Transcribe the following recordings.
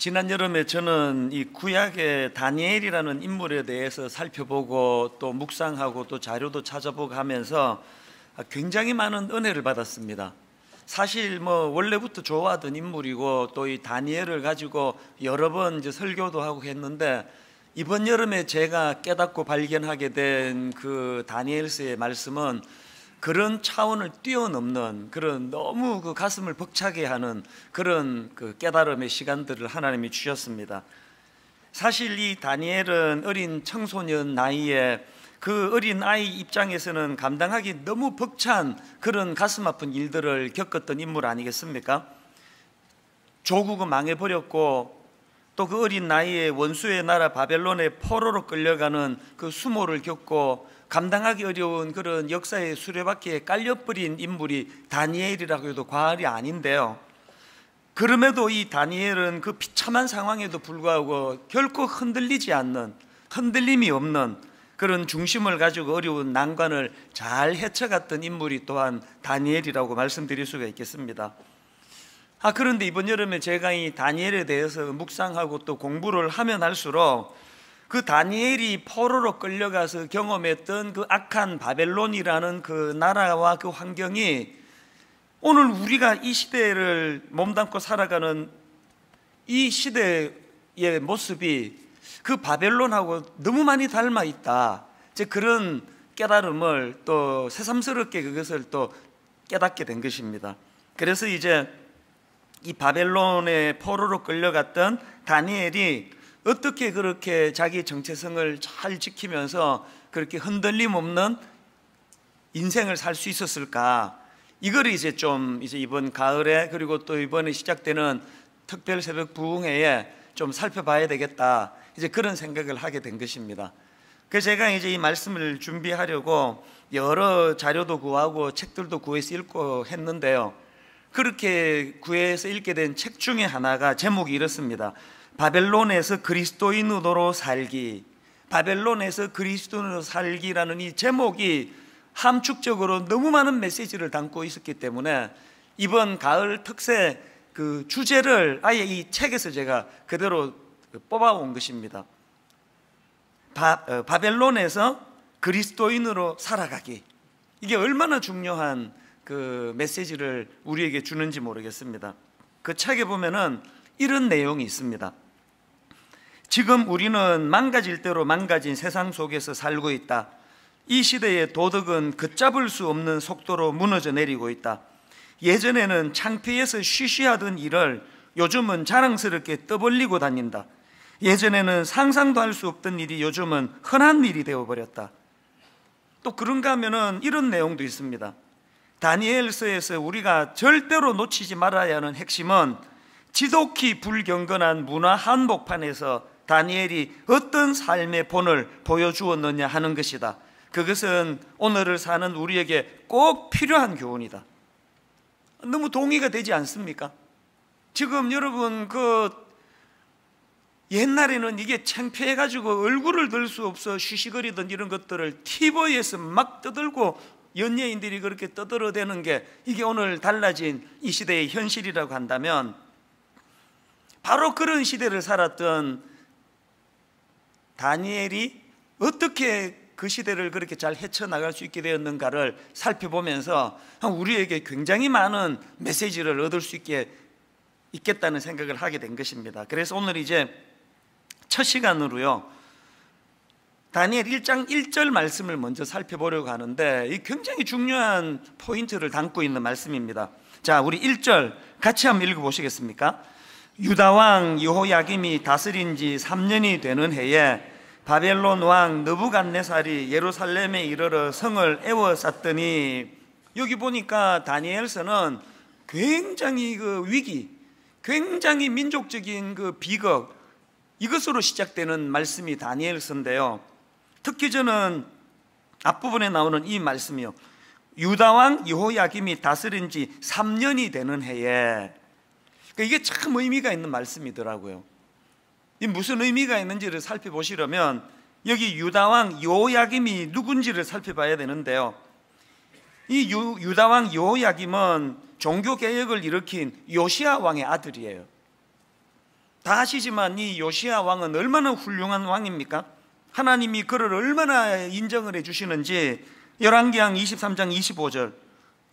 지난 여름에 저는 이 구약의 다니엘이라는 인물에 대해서 살펴보고 또 묵상하고 또 자료도 찾아보고 하면서 굉장히 많은 은혜를 받았습니다. 사실 원래부터 좋아하던 인물이고 또 이 다니엘을 가지고 여러 번 이제 설교도 하고 했는데, 이번 여름에 제가 깨닫고 발견하게 된 그 다니엘서의 말씀은 그런 차원을 뛰어넘는 그런 너무 그 가슴을 벅차게 하는 그런 그 깨달음의 시간들을 하나님이 주셨습니다. 사실 이 다니엘은 어린 청소년 나이에 그 어린 아이 입장에서는 감당하기 너무 벅찬 그런 가슴 아픈 일들을 겪었던 인물 아니겠습니까? 조국은 망해버렸고 또 그 어린 나이에 원수의 나라 바벨론의 포로로 끌려가는 그 수모를 겪고 감당하기 어려운 그런 역사의 수레바퀴에 깔려버린 인물이 다니엘이라고 해도 과언이 아닌데요, 그럼에도 이 다니엘은 그 비참한 상황에도 불구하고 결코 흔들리지 않는, 흔들림이 없는 그런 중심을 가지고 어려운 난관을 잘 헤쳐갔던 인물이 또한 다니엘이라고 말씀드릴 수가 있겠습니다. 그런데 이번 여름에 제가 이 다니엘에 대해서 묵상하고 또 공부를 하면 할수록 그 다니엘이 포로로 끌려가서 경험했던 그 악한 바벨론이라는 그 나라와 그 환경이 오늘 우리가 이 시대를 몸담고 살아가는 이 시대의 모습이 그 바벨론하고 너무 많이 닮아 있다, 이제 그런 깨달음을 또 새삼스럽게 그것을 또 깨닫게 된 것입니다. 그래서 이제 이 바벨론의 포로로 끌려갔던 다니엘이 어떻게 그렇게 자기 정체성을 잘 지키면서 그렇게 흔들림 없는 인생을 살 수 있었을까? 이거를 이제 이번 가을에 그리고 또 이번에 시작되는 특별 새벽 부흥회에 좀 살펴봐야 되겠다, 이제 그런 생각을 하게 된 것입니다. 그래서 제가 이제 이 말씀을 준비하려고 여러 자료도 구하고 책들도 구해서 읽고 했는데요, 그렇게 구해서 읽게 된 책 중에 하나가 제목이 이렇습니다. 바벨론에서 그리스도인으로 살기. 바벨론에서 그리스도인으로 살기라는 이 제목이 함축적으로 너무 많은 메시지를 담고 있었기 때문에 이번 가을 특세 그 주제를 아예 이 책에서 제가 그대로 뽑아온 것입니다. 바벨론에서 그리스도인으로 살아가기. 이게 얼마나 중요한 그 메시지를 우리에게 주는지 모르겠습니다. 그 책에 보면은 이런 내용이 있습니다. 지금 우리는 망가질 대로 망가진 세상 속에서 살고 있다. 이 시대의 도덕은 걷잡을 수 없는 속도로 무너져 내리고 있다. 예전에는 창피해서 쉬쉬하던 일을 요즘은 자랑스럽게 떠벌리고 다닌다. 예전에는 상상도 할 수 없던 일이 요즘은 흔한 일이 되어버렸다. 또 그런가 하면은 이런 내용도 있습니다. 다니엘서에서 우리가 절대로 놓치지 말아야 하는 핵심은 지독히 불경건한 문화 한복판에서 다니엘이 어떤 삶의 본을 보여주었느냐 하는 것이다. 그것은 오늘을 사는 우리에게 꼭 필요한 교훈이다. 너무 동의가 되지 않습니까? 지금 여러분 옛날에는 이게 창피해가지고 얼굴을 들 수 없어 쉬쉬거리던 이런 것들을 TV에서 막 떠들고 연예인들이 그렇게 떠들어대는 게 이게 오늘 달라진 이 시대의 현실이라고 한다면, 바로 그런 시대를 살았던 다니엘이 어떻게 그 시대를 그렇게 잘 헤쳐나갈 수 있게 되었는가를 살펴보면서 우리에게 굉장히 많은 메시지를 얻을 수 있겠다는 생각을 하게 된 것입니다. 그래서 오늘 이제 첫 시간으로요, 다니엘 1장 1절 말씀을 먼저 살펴보려고 하는데, 이 굉장히 중요한 포인트를 담고 있는 말씀입니다. 자, 우리 1절 같이 한번 읽어보시겠습니까? 유다 왕 여호야김이 다스린 지 3년이 되는 해에 바벨론 왕 느부갓네살이 예루살렘에 이르러 성을 에워쌌더니, 여기 보니까 다니엘서는 굉장히 그 위기, 굉장히 민족적인 그 비극, 이것으로 시작되는 말씀이 다니엘서인데요, 특히 저는 앞부분에 나오는 이 말씀이요, 유다 왕 여호야김이 다스린 지 3년이 되는 해에, 이게 참 의미가 있는 말씀이더라고요. 이 무슨 의미가 있는지를 살펴보시려면 여기 유다 왕 여호야김이 누군지를 살펴봐야 되는데요, 이 유다 왕 여호야김은 종교개혁을 일으킨 요시야 왕의 아들이에요. 다 아시지만 이 요시야 왕은 얼마나 훌륭한 왕입니까? 하나님이 그를 얼마나 인정을 해주시는지 열왕기상 23장 25절,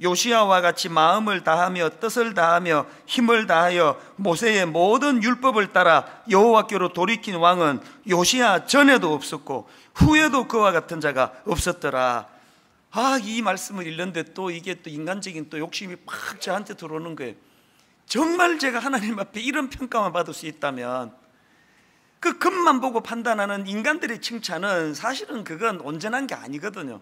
요시야와 같이 마음을 다하며 뜻을 다하며 힘을 다하여 모세의 모든 율법을 따라 여호와께로 돌이킨 왕은 요시야 전에도 없었고 후에도 그와 같은 자가 없었더라. 이 말씀을 읽는데 또 이게 또 인간적인 또 욕심이 팍 저한테 들어오는 거예요. 정말 제가 하나님 앞에 이런 평가만 받을 수 있다면, 그 겉만 보고 판단하는 인간들의 칭찬은 사실은 그건 온전한 게 아니거든요.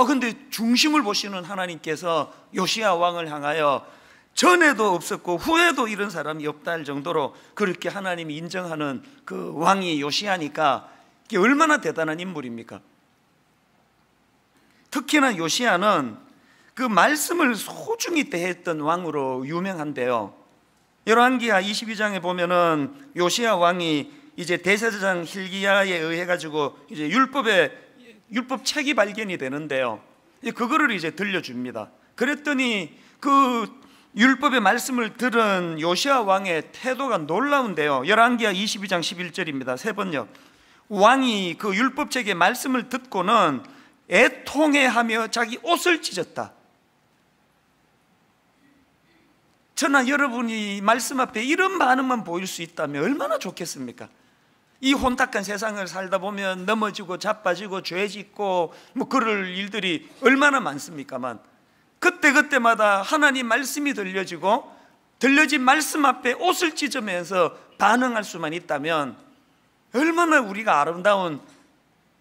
근데 중심을 보시는 하나님께서 요시야 왕을 향하여 전에도 없었고 후에도 이런 사람이 없다 할 정도로 그렇게 하나님이 인정하는 그 왕이 요시야니까 이게 얼마나 대단한 인물입니까? 특히나 요시야는 그 말씀을 소중히 대했던 왕으로 유명한데요. 열왕기하 22장에 보면은 요시야 왕이 이제 대제사장 hil기야에 의해 가지고 이제 율법책이 발견이 되는데요. 그거를 이제 들려줍니다. 그랬더니 그 율법의 말씀을 들은 요시야 왕의 태도가 놀라운데요. 열왕기하 22장 11절입니다. 세 번역. 왕이 그 율법책의 말씀을 듣고는 애통해하며 자기 옷을 찢었다. 저나 여러분이 말씀 앞에 이런 반응만 보일 수 있다면 얼마나 좋겠습니까? 이 혼탁한 세상을 살다 보면 넘어지고 자빠지고 죄 짓고 그럴 일들이 얼마나 많습니까만, 그때마다 하나님 말씀이 들려지고 들려진 말씀 앞에 옷을 찢으면서 반응할 수만 있다면 얼마나 우리가 아름다운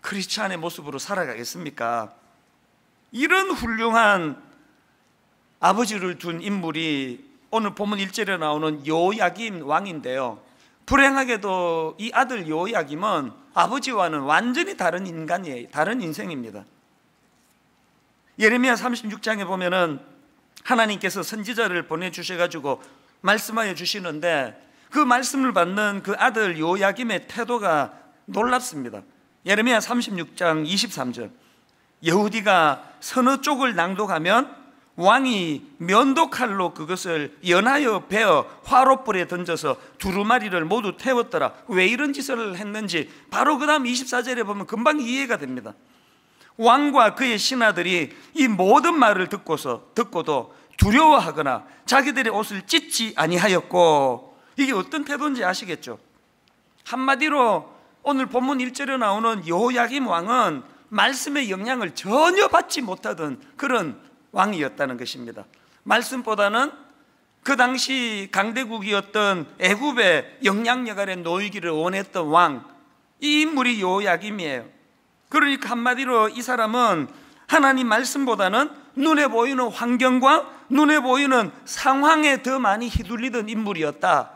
크리스찬의 모습으로 살아가겠습니까? 이런 훌륭한 아버지를 둔 인물이 오늘 본문 1절에 나오는 요야김 왕인데요. 불행하게도 이 아들 요야김은 아버지와는 완전히 다른 인간이에요. 다른 인생입니다. 예레미야 36장에 보면은 하나님께서 선지자를 보내주셔가지고 말씀하여 주시는데, 그 말씀을 받는 그 아들 요야김의 태도가 놀랍습니다. 예레미야 36장 23절, 여후디가 서너 쪽을 낭독하면 왕이 면도칼로 그것을 연하여 베어 화롯불에 던져서 두루마리를 모두 태웠더라. 왜 이런 짓을 했는지 바로 그 다음 24절에 보면 금방 이해가 됩니다. 왕과 그의 신하들이 이 모든 말을 듣고도 두려워하거나 자기들의 옷을 찢지 아니하였고, 이게 어떤 태도인지 아시겠죠? 한마디로 오늘 본문 1절에 나오는 여호야김 왕은 말씀의 영향을 전혀 받지 못하던 그런 왕이었다는 것입니다. 말씀보다는 그 당시 강대국이었던 애굽의 영향력 아래 놓이기를 원했던 왕, 이 인물이 여호야김이에요. 그러니까 한마디로 이 사람은 하나님 말씀보다는 눈에 보이는 환경과 눈에 보이는 상황에 더 많이 휘둘리던 인물이었다.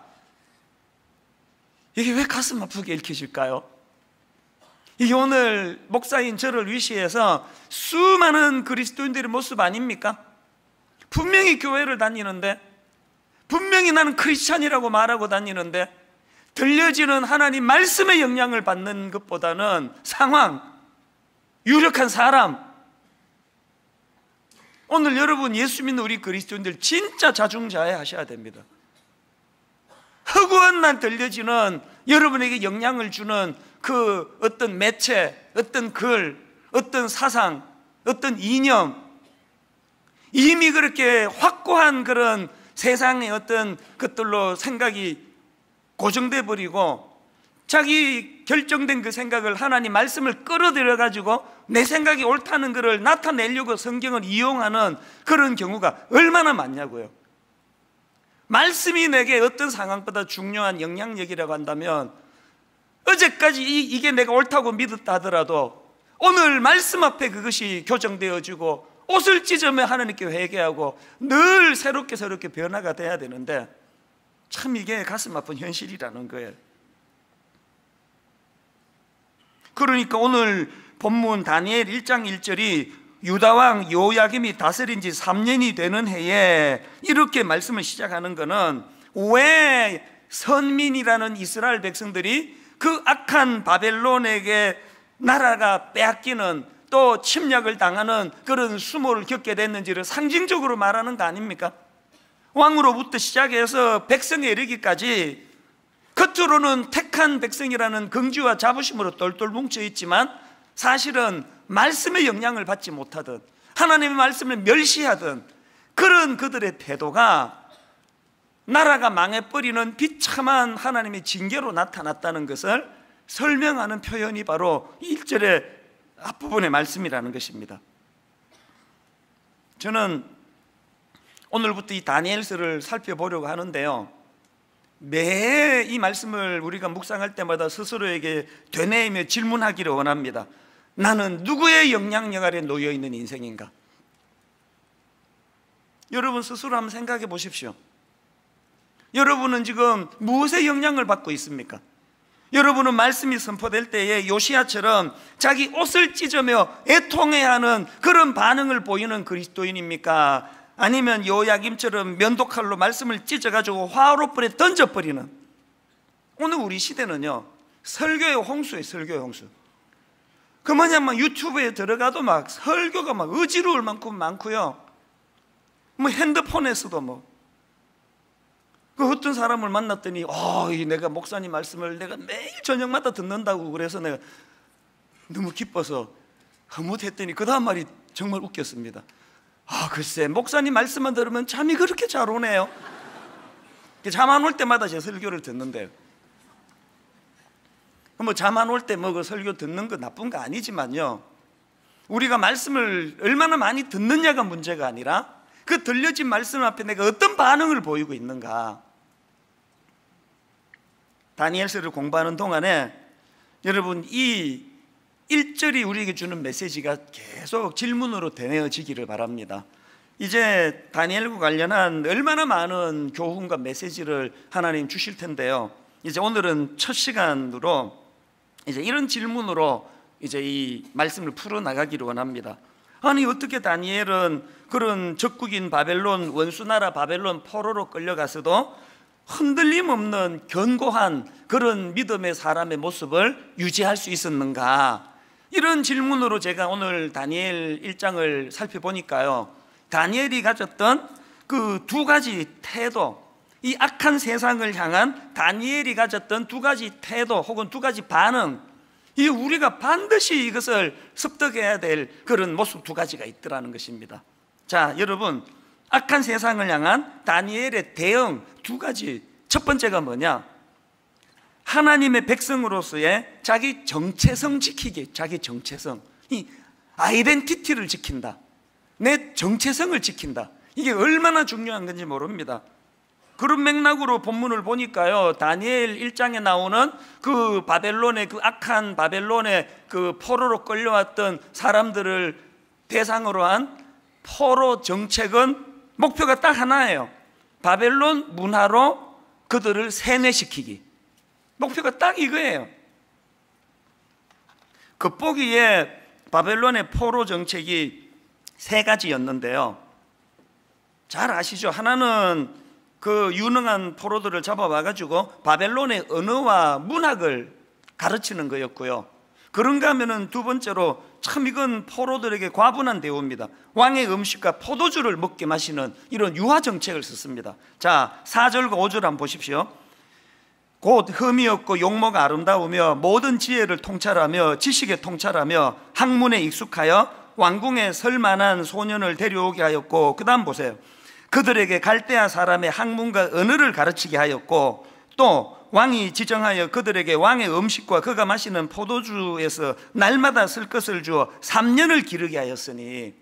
이게 왜 가슴 아프게 읽혀질까요? 이게 오늘 목사인 저를 위시해서 수많은 그리스도인들의 모습 아닙니까? 분명히 교회를 다니는데, 분명히 나는 크리스찬이라고 말하고 다니는데, 들려지는 하나님 말씀의 영향을 받는 것보다는 상황, 유력한 사람. 오늘 여러분 예수 믿는 우리 그리스도인들 진짜 자중자애하셔야 됩니다. 허구한만 들려지는 여러분에게 영향을 주는 그 어떤 매체, 어떤 글, 어떤 사상, 어떤 이념, 이미 그렇게 확고한 그런 세상의 어떤 것들로 생각이 고정돼 버리고 자기 결정된 그 생각을 하나님 말씀을 끌어들여 가지고 내 생각이 옳다는 것을 나타내려고 성경을 이용하는 그런 경우가 얼마나 많냐고요. 말씀이 내게 어떤 상황보다 중요한 영향력이라고 한다면, 어제까지 이게 내가 옳다고 믿었다 하더라도 오늘 말씀 앞에 그것이 교정되어지고 옷을 찢으며 하나님께 회개하고 늘 새롭게 변화가 돼야 되는데, 참 이게 가슴 아픈 현실이라는 거예요. 그러니까 오늘 본문 다니엘 1장 1절이 유다왕 요야김이 다스린 지 3년이 되는 해에 이렇게 말씀을 시작하는 것은, 왜 선민이라는 이스라엘 백성들이 그 악한 바벨론에게 나라가 빼앗기는, 또 침략을 당하는 그런 수모를 겪게 됐는지를 상징적으로 말하는 거 아닙니까? 왕으로부터 시작해서 백성에 이르기까지 겉으로는 택한 백성이라는 긍지와 자부심으로 똘똘 뭉쳐 있지만 사실은 말씀의 영향을 받지 못하던, 하나님의 말씀을 멸시하던 그런 그들의 태도가 나라가 망해버리는 비참한 하나님의 징계로 나타났다는 것을 설명하는 표현이 바로 1절의 앞부분의 말씀이라는 것입니다. 저는 오늘부터 이 다니엘서를 살펴보려고 하는데요, 매 이 말씀을 우리가 묵상할 때마다 스스로에게 되뇌이며 질문하기를 원합니다. 나는 누구의 영향력 아래 놓여 있는 인생인가? 여러분 스스로 한번 생각해 보십시오. 여러분은 지금 무엇의 영향을 받고 있습니까? 여러분은 말씀이 선포될 때에 요시야처럼 자기 옷을 찢으며 애통해야 하는 그런 반응을 보이는 그리스도인입니까? 아니면 요야김처럼 면도칼로 말씀을 찢어가지고 화로불에 던져버리는, 오늘 우리 시대는요 설교의 홍수예요. 설교의 홍수. 그 뭐냐면 유튜브에 들어가도 막 설교가 막 어지러울 만큼 많고요, 뭐 핸드폰에서도 그 어떤 사람을 만났더니 내가 목사님 말씀을 내가 매일 저녁마다 듣는다고 그래서 내가 너무 기뻐서 흐뭇했더니 그 다음 말이 정말 웃겼습니다. 글쎄 목사님 말씀만 들으면 잠이 그렇게 잘 오네요. 잠 안 올 때마다 제 설교를 듣는데요, 뭐 잠 안 올 때 그 설교 듣는 거 나쁜 거 아니지만요, 우리가 말씀을 얼마나 많이 듣느냐가 문제가 아니라 그 들려진 말씀 앞에 내가 어떤 반응을 보이고 있는가. 다니엘서를 공부하는 동안에 여러분 이 1절이 우리에게 주는 메시지가 계속 질문으로 되뇌어지기를 바랍니다. 이제 다니엘과 관련한 얼마나 많은 교훈과 메시지를 하나님 주실 텐데요, 이제 오늘은 첫 시간으로 이제 이런 질문으로 이제 이 말씀을 풀어나가기를 원합니다. 아니 어떻게 다니엘은 그런 적국인 바벨론, 원수나라 바벨론 포로로 끌려가서도 흔들림 없는 견고한 그런 믿음의 사람의 모습을 유지할 수 있었는가? 이런 질문으로 제가 오늘 다니엘 1장을 살펴보니까요, 다니엘이 가졌던 그 두 가지 태도, 이 악한 세상을 향한 다니엘이 가졌던 두 가지 태도 혹은 두 가지 반응, 이 우리가 반드시 이것을 습득해야 될 그런 모습 두 가지가 있더라는 것입니다. 자, 여러분, 악한 세상을 향한 다니엘의 대응 두 가지. 첫 번째가 뭐냐? 하나님의 백성으로서의 자기 정체성 지키기. 자기 정체성, 이 아이덴티티를 지킨다, 내 정체성을 지킨다. 이게 얼마나 중요한 건지 모릅니다. 그런 맥락으로 본문을 보니까요, 다니엘 1장에 나오는 그 바벨론의 그 악한 바벨론의 그 포로로 끌려왔던 사람들을 대상으로 한 포로 정책은 목표가 딱 하나예요. 바벨론 문화로 그들을 세뇌시키기. 목표가 딱 이거예요. 겉보기에 바벨론의 포로 정책이 세 가지였는데요, 잘 아시죠? 하나는 그 유능한 포로들을 잡아와가지고 바벨론의 언어와 문학을 가르치는 거였고요, 그런가 하면은 두 번째로 참 이건 포로들에게 과분한 대우입니다. 왕의 음식과 포도주를 먹게 마시는 이런 유화 정책을 썼습니다. 자, 4절과 5절 한번 보십시오. 곧 흠이 없고 용모가 아름다우며 모든 지혜를 통찰하며 지식에 통찰하며 학문에 익숙하여 왕궁에 설만한 소년을 데려오게 하였고, 그 다음 보세요. 그들에게 갈대아 사람의 학문과 언어를 가르치게 하였고, 또 왕이 지정하여 그들에게 왕의 음식과 그가 마시는 포도주에서 날마다 쓸 것을 주어 3년을 기르게 하였으니,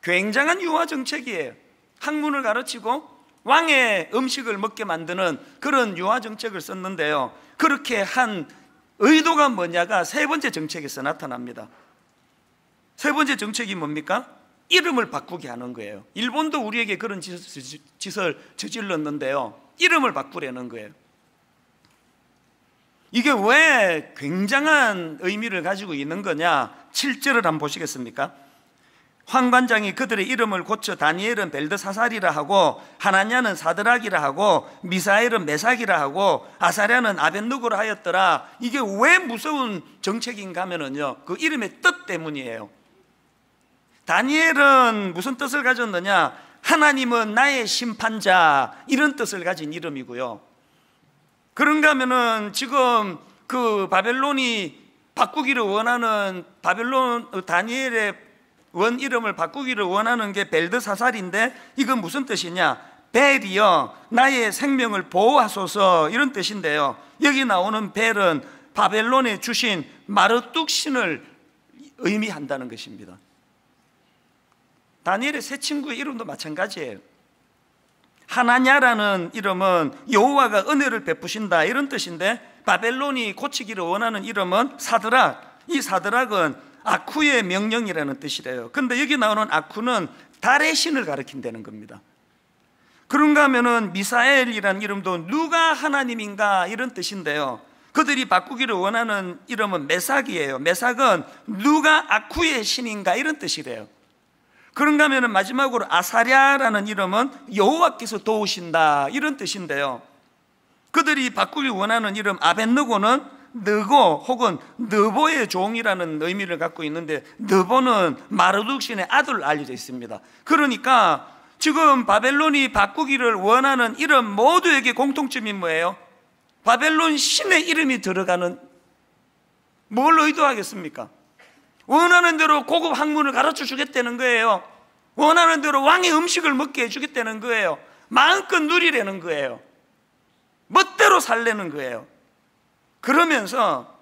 굉장한 유화 정책이에요. 학문을 가르치고 왕의 음식을 먹게 만드는 그런 유화 정책을 썼는데요, 그렇게 한 의도가 뭐냐가 세 번째 정책에서 나타납니다. 세 번째 정책이 뭡니까? 이름을 바꾸게 하는 거예요. 일본도 우리에게 그런 짓을 저질렀는데요, 이름을 바꾸려는 거예요. 이게 왜 굉장한 의미를 가지고 있는 거냐? 7절을 한번 보시겠습니까? 황관장이 그들의 이름을 고쳐 다니엘은 벨드사살이라 하고, 하나냐는 사드락이라 하고, 미사엘은 메삭이라 하고, 아사랴는 아벳느고라 하였더라. 이게 왜 무서운 정책인가 하면은요, 그 이름의 뜻 때문이에요. 다니엘은 무슨 뜻을 가졌느냐? 하나님은 나의 심판자, 이런 뜻을 가진 이름이고요, 그런가 하면은 지금 그 바벨론이 바꾸기를 원하는 다니엘의 원 이름을 바꾸기를 원하는 게 벨드사살인데, 이건 무슨 뜻이냐? 벨이여 나의 생명을 보호하소서, 이런 뜻인데요. 여기 나오는 벨은 바벨론에 주신 마르뚝 신을 의미한다는 것입니다. 다니엘의 세 친구의 이름도 마찬가지예요. 하나냐라는 이름은 여호와가 은혜를 베푸신다, 이런 뜻인데, 바벨론이 고치기를 원하는 이름은 사드락. 이 사드락은 아쿠의 명령이라는 뜻이래요. 근데 여기 나오는 아쿠는 달의 신을 가리킨다는 겁니다. 그런가 하면은 미사엘이라는 이름도 누가 하나님인가, 이런 뜻인데요. 그들이 바꾸기를 원하는 이름은 메삭이에요. 메삭은 누가 아쿠의 신인가, 이런 뜻이래요. 그런가 하면은 마지막으로 아사랴라는 이름은 여호와께서 도우신다, 이런 뜻인데요. 그들이 바꾸기 원하는 이름 아벳느고는 느고 혹은 느보의 종이라는 의미를 갖고 있는데, 느보는 마르둑 신의 아들로 알려져 있습니다. 그러니까 지금 바벨론이 바꾸기를 원하는 이름 모두에게 공통점이 뭐예요? 바벨론 신의 이름이 들어가는, 뭘 의도하겠습니까? 원하는 대로 고급 학문을 가르쳐 주겠다는 거예요. 원하는 대로 왕의 음식을 먹게 해주겠다는 거예요. 마음껏 누리려는 거예요. 멋대로 살려는 거예요. 그러면서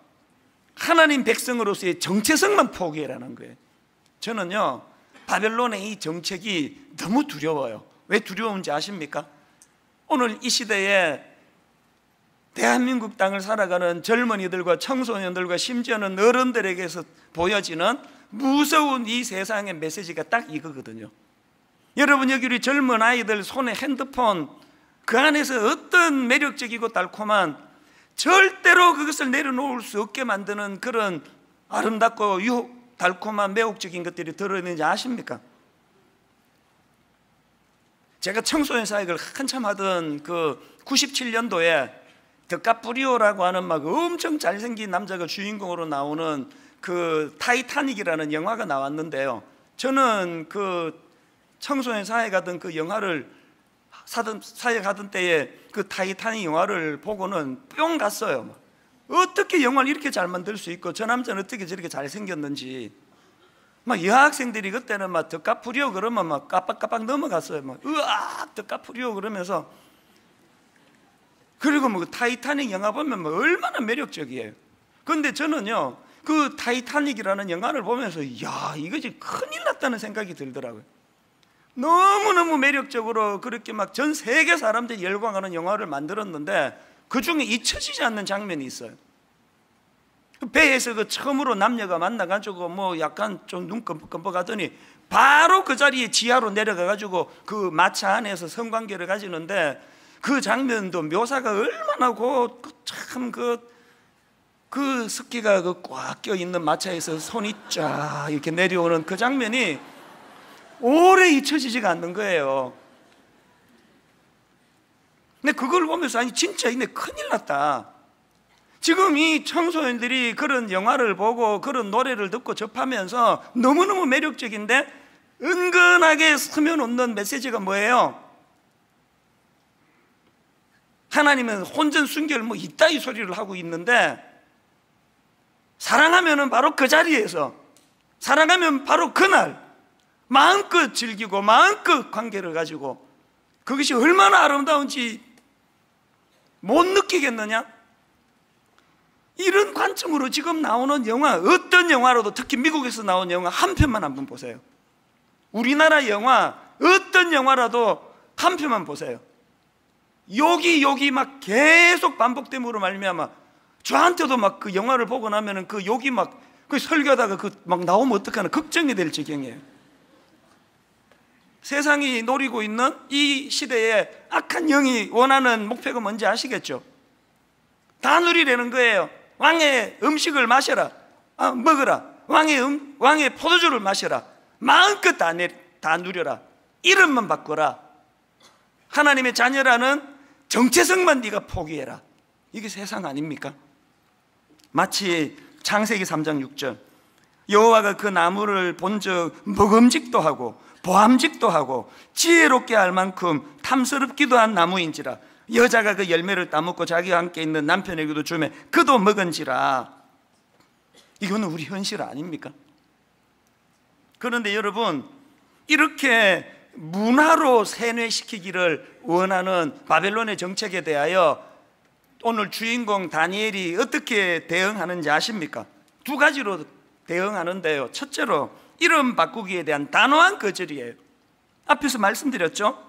하나님 백성으로서의 정체성만 포기해라는 거예요. 저는요, 바벨론의 이 정책이 너무 두려워요. 왜 두려운지 아십니까? 오늘 이 시대에 대한민국 땅을 살아가는 젊은이들과 청소년들과 심지어는 어른들에게서 보여지는 무서운 이 세상의 메시지가 딱 이거거든요. 여러분, 여기 우리 젊은 아이들 손에 핸드폰, 그 안에서 어떤 매력적이고 달콤한, 절대로 그것을 내려놓을 수 없게 만드는 그런 아름답고 달콤한 매혹적인 것들이 들어있는지 아십니까? 제가 청소년 사역을 한참 하던 그 97년도에 드카프리오라고 하는 막 엄청 잘생긴 남자가 주인공으로 나오는 그 타이타닉이라는 영화가 나왔는데요. 저는 그 청소년 사역하던 그 영화를 사역하던 때에 그 타이타닉 영화를 보고는 뿅 갔어요. 어떻게 영화를 이렇게 잘 만들 수 있고 저 남자는 어떻게 저렇게 잘생겼는지. 막 여학생들이 그때는 막 드카프리오 그러면 막 깜빡깜빡 넘어갔어요. 막 으악 드카프리오 그러면서. 그리고 뭐 타이타닉 영화 보면 뭐 얼마나 매력적이에요. 그런데 저는요, 그 타이타닉이라는 영화를 보면서 야, 이것이 큰일 났다는 생각이 들더라고요. 너무너무 매력적으로 그렇게 막 전 세계 사람들이 열광하는 영화를 만들었는데 그 중에 잊혀지지 않는 장면이 있어요. 배에서 그 처음으로 남녀가 만나가지고 뭐 약간 좀 눈 끔뻑끔뻑하더니 바로 그 자리에 지하로 내려가가지고 그 마차 안에서 성관계를 가지는데, 그 장면도 묘사가 얼마나 참 그 습기가 꽉 껴있는 마차에서 손이 쫙 이렇게 내려오는 그 장면이 오래 잊혀지지가 않는 거예요. 근데 그걸 보면서 아니 진짜 이네 큰일 났다. 지금 이 청소년들이 그런 영화를 보고 그런 노래를 듣고 접하면서 너무너무 매력적인데 은근하게 스며놓는 메시지가 뭐예요? 하나님은 혼전 순결 뭐 이따위 소리를 하고 있는데, 사랑하면은 바로 그 자리에서, 사랑하면 바로 그날 마음껏 즐기고 마음껏 관계를 가지고 그것이 얼마나 아름다운지 못 느끼겠느냐? 이런 관점으로 지금 나오는 영화, 어떤 영화로도, 특히 미국에서 나온 영화 한 편만 한번 보세요. 우리나라 영화 어떤 영화라도 한 편만 보세요. 욕이 막 계속 반복됨으로 말미암아 저한테도 막 그 영화를 보고 나면은 그 욕이 막 그 설교하다가 그 막 나오면 어떡하나 걱정이 될 지경이에요. 세상이 노리고 있는 이 시대에 악한 영이 원하는 목표가 뭔지 아시겠죠? 다 누리려는 거예요. 왕의 음식을 마셔라, 먹어라. 왕의 포도주를 마셔라. 마음껏 다 누려라. 이름만 바꿔라. 하나님의 자녀라는 정체성만 네가 포기해라. 이게 세상 아닙니까? 마치 창세기 3장 6절, 여호와가 그 나무를 본즉 먹음직도 하고 보암직도 하고 지혜롭게 할 만큼 탐스럽기도 한 나무인지라 여자가 그 열매를 따먹고 자기와 함께 있는 남편에게도 주매 그도 먹은지라. 이거는 우리 현실 아닙니까? 그런데 여러분, 이렇게 문화로 세뇌시키기를 원하는 바벨론의 정책에 대하여 오늘 주인공 다니엘이 어떻게 대응하는지 아십니까? 두 가지로 대응하는데요. 첫째로 이름 바꾸기에 대한 단호한 거절이에요. 앞에서 말씀드렸죠?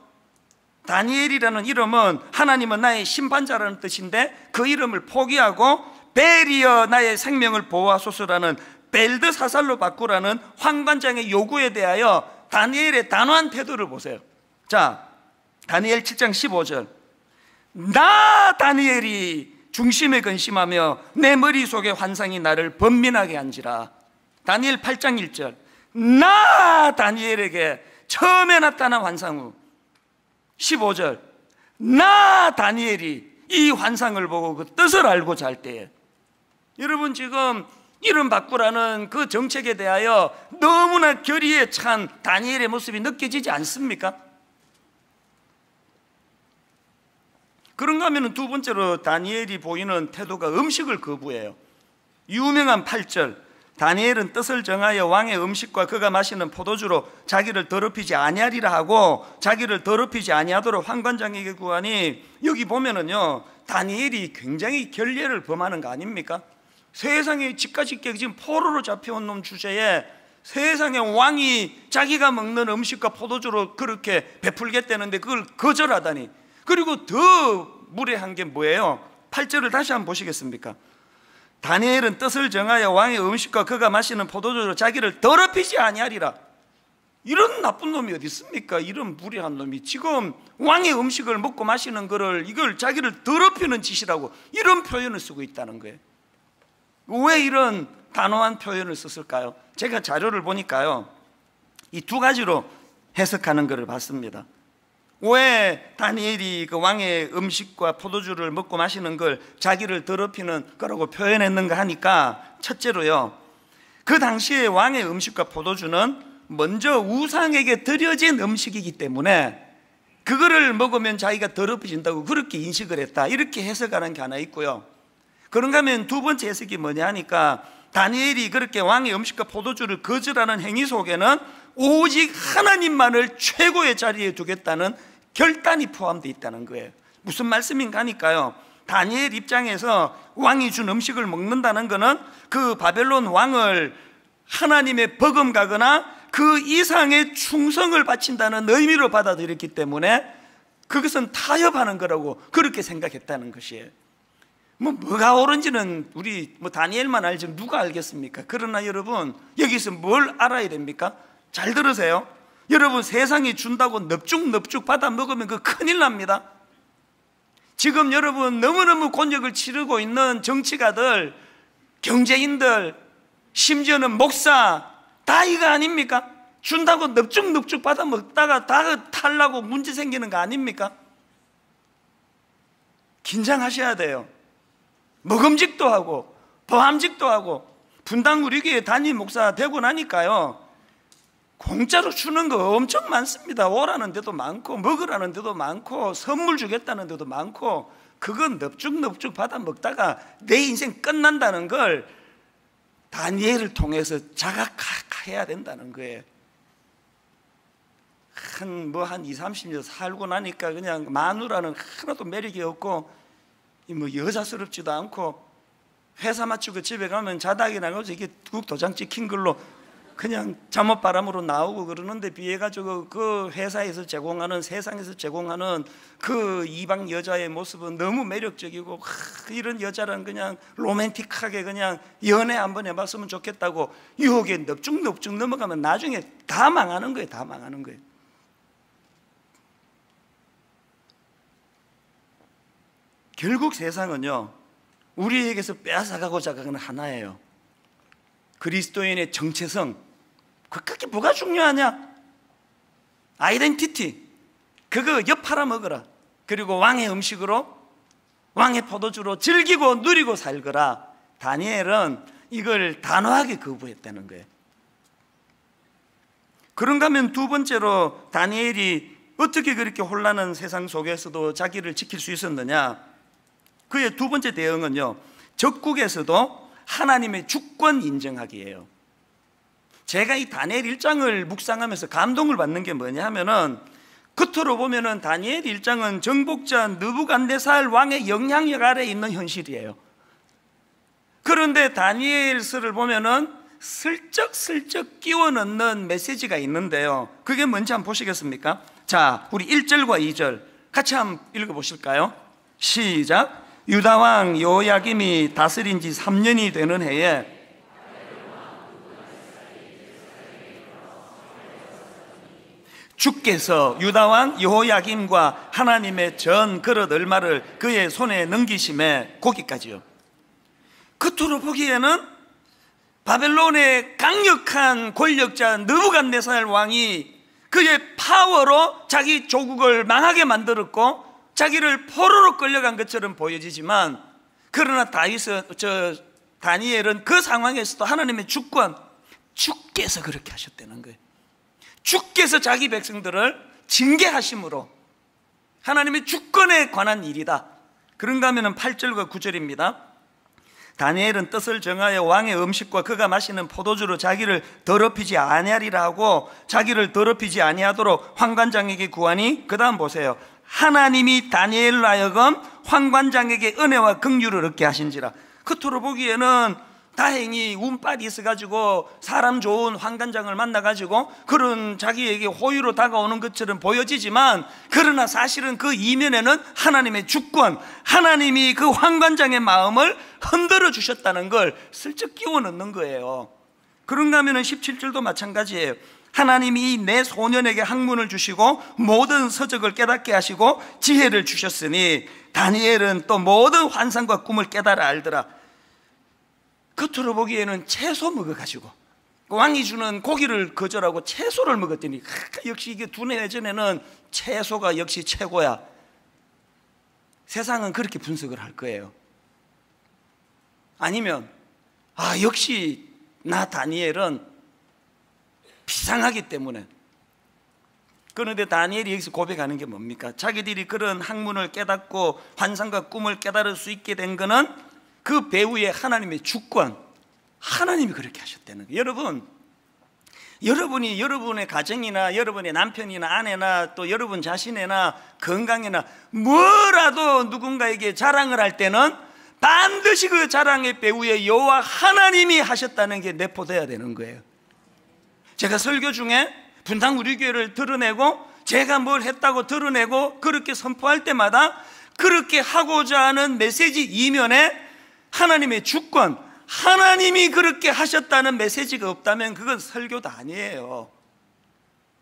다니엘이라는 이름은 하나님은 나의 심판자라는 뜻인데 그 이름을 포기하고 벨이여 나의 생명을 보호하소서라는 벨드사살로 바꾸라는 환관장의 요구에 대하여 다니엘의 단호한 태도를 보세요. 자, 다니엘 7장 15절. 나 다니엘이 중심에 근심하며 내 머릿속의 환상이 나를 번민하게 한지라. 다니엘 8장 1절. 나 다니엘에게 처음에 나타난 환상 후 15절. 나 다니엘이 이 환상을 보고 그 뜻을 알고자 할 때에. 여러분, 지금 이름 바꾸라는 그 정책에 대하여 너무나 결의에 찬 다니엘의 모습이 느껴지지 않습니까? 그런가 하면 두 번째로 다니엘이 보이는 태도가 음식을 거부해요. 유명한 8절. 다니엘은 뜻을 정하여 왕의 음식과 그가 마시는 포도주로 자기를 더럽히지 아니하리라 하고 자기를 더럽히지 아니하도록 환관장에게 구하니, 여기 보면은요, 다니엘이 굉장히 결례를 범하는 거 아닙니까? 세상에 집까지 지금 포로로 잡혀온 놈 주제에 세상의 왕이 자기가 먹는 음식과 포도주로 그렇게 베풀겠다는데 그걸 거절하다니. 그리고 더 무례한 게 뭐예요? 8절을 다시 한번 보시겠습니까? 다니엘은 뜻을 정하여 왕의 음식과 그가 마시는 포도주로 자기를 더럽히지 아니하리라. 이런 나쁜 놈이 어디 있습니까? 이런 무례한 놈이 지금 왕의 음식을 먹고 마시는 거를 이걸 자기를 더럽히는 짓이라고 이런 표현을 쓰고 있다는 거예요. 왜 이런 단호한 표현을 썼을까요? 제가 자료를 보니까요, 이 두 가지로 해석하는 것을 봤습니다. 왜 다니엘이 그 왕의 음식과 포도주를 먹고 마시는 걸 자기를 더럽히는 거라고 표현했는가 하니까, 첫째로요, 그 당시에 왕의 음식과 포도주는 먼저 우상에게 드려진 음식이기 때문에 그거를 먹으면 자기가 더럽혀진다고 그렇게 인식을 했다, 이렇게 해석하는 게 하나 있고요. 그런가 하면 두 번째 해석이 뭐냐 하니까, 다니엘이 그렇게 왕의 음식과 포도주를 거절하는 행위 속에는 오직 하나님만을 최고의 자리에 두겠다는 결단이 포함되어 있다는 거예요. 무슨 말씀인가 하니까요, 다니엘 입장에서 왕이 준 음식을 먹는다는 것은 그 바벨론 왕을 하나님의 버금가거나 그 이상의 충성을 바친다는 의미로 받아들였기 때문에 그것은 타협하는 거라고 그렇게 생각했다는 것이에요. 뭐가 옳은지는 우리 다니엘만 알지 누가 알겠습니까? 그러나 여러분, 여기서 뭘 알아야 됩니까? 잘 들으세요. 여러분, 세상이 준다고 넙죽넙죽 받아 먹으면 그 큰일 납니다. 지금 여러분 너무너무 곤욕을 치르고 있는 정치가들, 경제인들, 심지어는 목사 다 이거 아닙니까? 준다고 넙죽넙죽 받아 먹다가 다 탈라고 문제 생기는 거 아닙니까? 긴장하셔야 돼요. 먹음직도 하고 보함직도 하고, 분당 우리 교회 담임 목사 되고 나니까요, 공짜로 주는 거 엄청 많습니다. 오라는 데도 많고 먹으라는 데도 많고 선물 주겠다는 데도 많고, 그건 넙죽넙죽 받아 먹다가 내 인생 끝난다는 걸 다니엘을 통해서 자각해야 된다는 거예요. 한 20, 30년 살고 나니까 그냥 마누라는 하나도 매력이 없고 여자스럽지도 않고, 회사 마치고 집에 가면 자다기 나가서 이게 국 도장 찍힌 걸로 그냥 잠옷바람으로 나오고 그러는데, 비해가지고 그 회사에서 제공하는, 세상에서 제공하는 그 이방 여자의 모습은 너무 매력적이고, 이런 여자랑 그냥 로맨틱하게 그냥 연애 한번 해봤으면 좋겠다고 유혹에 넙죽넙죽 넘어가면 나중에 다 망하는 거예요. 다 망하는 거예요. 결국 세상은요, 우리에게서 빼앗아가고자 하는 하나예요. 그리스도인의 정체성, 그렇게 뭐가 중요하냐? 아이덴티티, 그거 엿 팔아먹어라. 그리고 왕의 음식으로, 왕의 포도주로 즐기고 누리고 살거라. 다니엘은 이걸 단호하게 거부했다는 거예요. 그런가 하면 두 번째로 다니엘이 어떻게 그렇게 혼란한 세상 속에서도 자기를 지킬 수 있었느냐? 그의 두 번째 대응은요, 적국에서도 하나님의 주권 인정하기예요. 제가 이 다니엘 1장을 묵상하면서 감동을 받는 게 뭐냐 하면은, 겉으로 보면은 다니엘 1장은 정복자 느부갓네살 왕의 영향력 아래에 있는 현실이에요. 그런데 다니엘서를 보면은 슬쩍슬쩍 끼워 넣는 메시지가 있는데요, 그게 뭔지 한번 보시겠습니까? 자, 우리 1절과 2절 같이 한번 읽어보실까요? 시작. 유다왕 여호야김이 다스린 지 3년이 되는 해에 주께서 유다왕 여호야김과 하나님의 전 그릇 얼마를 그의 손에 넘기심에, 거기까지요. 겉으로 보기에는 바벨론의 강력한 권력자 느부갓네살 왕이 그의 파워로 자기 조국을 망하게 만들었고 자기를 포로로 끌려간 것처럼 보여지지만, 그러나 다니엘은 그 상황에서도 하나님의 주권, 주께서 그렇게 하셨다는 거예요. 주께서 자기 백성들을 징계하심으로 하나님의 주권에 관한 일이다. 그런가 하면 8절과 9절입니다. 다니엘은 뜻을 정하여 왕의 음식과 그가 마시는 포도주로 자기를 더럽히지 아니하리라 하고 자기를 더럽히지 아니하도록 환관장에게 구하니, 그 다음 보세요. 하나님이 다니엘로 하여금 환관장에게 은혜와 긍휼을 얻게 하신지라. 겉으로 보기에는 다행히 운빨이 있어가지고 사람 좋은 환관장을 만나가지고 그런 자기에게 호의로 다가오는 것처럼 보여지지만, 그러나 사실은 그 이면에는 하나님의 주권, 하나님이 그 환관장의 마음을 흔들어 주셨다는 걸 슬쩍 끼워 넣는 거예요. 그런가 하면 17절도 마찬가지예요. 하나님이 내 소년에게 학문을 주시고 모든 서적을 깨닫게 하시고 지혜를 주셨으니 다니엘은 또 모든 환상과 꿈을 깨달아 알더라. 겉으로 보기에는 채소 먹어가지고 왕이 주는 고기를 거절하고 채소를 먹었더니 역시 이게 두뇌 전에는 채소가 역시 최고야. 세상은 그렇게 분석을 할 거예요. 아니면 역시 나 다니엘은 비상하기 때문에. 그런데 다니엘이 여기서 고백하는 게 뭡니까? 자기들이 그런 학문을 깨닫고 환상과 꿈을 깨달을 수 있게 된 거는 그 배후에 하나님의 주권, 하나님이 그렇게 하셨다는 거예요. 여러분이 여러분의 가정이나 여러분의 남편이나 아내나 또 여러분 자신이나 건강이나 뭐라도 누군가에게 자랑을 할 때는 반드시 그 자랑의 배후에 여호와 하나님이 하셨다는 게 내포돼야 되는 거예요. 제가 설교 중에 분당 우리 교회를 드러내고 제가 뭘 했다고 드러내고 그렇게 선포할 때마다 그렇게 하고자 하는 메시지 이면에 하나님의 주권, 하나님이 그렇게 하셨다는 메시지가 없다면 그건 설교도 아니에요.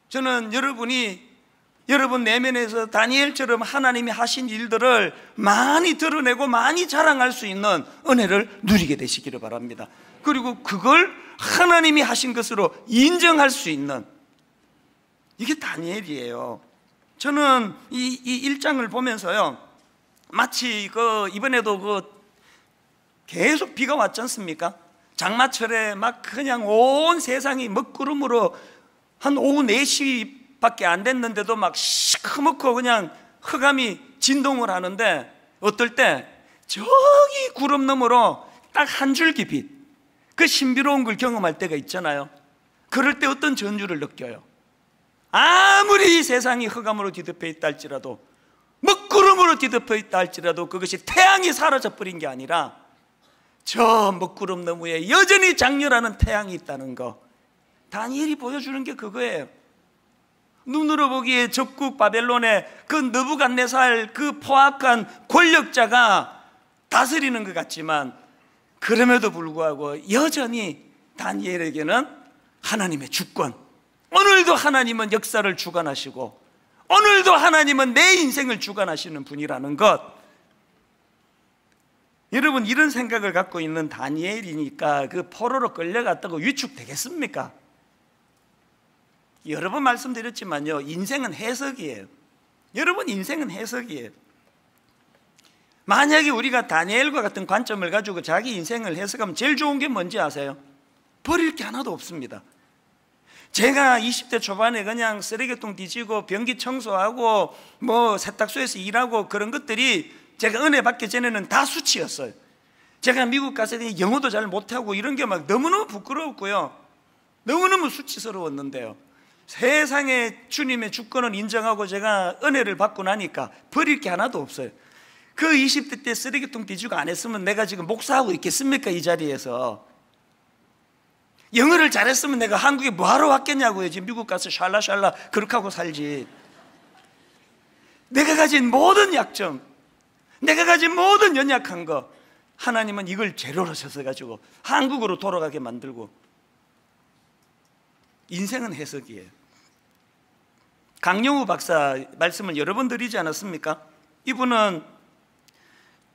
저는 여러분 내면에서 다니엘처럼 하나님이 하신 일들을 많이 드러내고 많이 자랑할 수 있는 은혜를 누리게 되시기를 바랍니다. 그리고 그걸 하나님이 하신 것으로 인정할 수 있는, 이게 다니엘이에요. 저는 이 1장을 보면서요, 마치 이번에도 계속 비가 왔지 않습니까? 장마철에 막 그냥 온 세상이 먹구름으로 한 오후 4시밖에 안 됐는데도 막 시커멓고 그냥 흑암이 진동을 하는데, 어떨 때 저기 구름 너머로 딱 한 줄기 빛, 그 신비로운 걸 경험할 때가 있잖아요. 그럴 때 어떤 전율을 느껴요? 아무리 세상이 흑암으로 뒤덮여 있다 할지라도, 먹구름으로 뒤덮여 있다 할지라도 그것이 태양이 사라져버린 게 아니라 저 먹구름 너머에 여전히 장렬하는 태양이 있다는 거, 다니엘이 보여주는 게 그거예요. 눈으로 보기에 적국 바벨론의 그 느부갓네살 그 포악한 권력자가 다스리는 것 같지만, 그럼에도 불구하고 여전히 다니엘에게는 하나님의 주권, 오늘도 하나님은 역사를 주관하시고 오늘도 하나님은 내 인생을 주관하시는 분이라는 것. 여러분, 이런 생각을 갖고 있는 다니엘이니까 그 포로로 끌려갔다고 위축되겠습니까? 여러 번 말씀드렸지만요, 인생은 해석이에요. 여러분, 인생은 해석이에요. 만약에 우리가 다니엘과 같은 관점을 가지고 자기 인생을 해석하면 제일 좋은 게 뭔지 아세요? 버릴 게 하나도 없습니다. 제가 20대 초반에 그냥 쓰레기통 뒤지고 변기 청소하고 뭐 세탁소에서 일하고 그런 것들이 제가 은혜 받기 전에는 다 수치였어요. 제가 미국 가서 영어도 잘 못하고 이런 게 막 너무너무 부끄러웠고요, 너무너무 수치스러웠는데요, 세상에 주님의 주권을 인정하고 제가 은혜를 받고 나니까 버릴 게 하나도 없어요. 그 20대 때 쓰레기통 뒤지고 안 했으면 내가 지금 목사하고 있겠습니까? 이 자리에서. 영어를 잘했으면 내가 한국에 뭐하러 왔겠냐고요. 지금 미국 가서 샬라샬라 그렇게 하고 살지. 내가 가진 모든 약점, 내가 가진 모든 연약한 거, 하나님은 이걸 재료로 써가지고 한국으로 돌아가게 만들고. 인생은 해석이에요. 강영우 박사 말씀을 여러 번 드리지 않았습니까? 이분은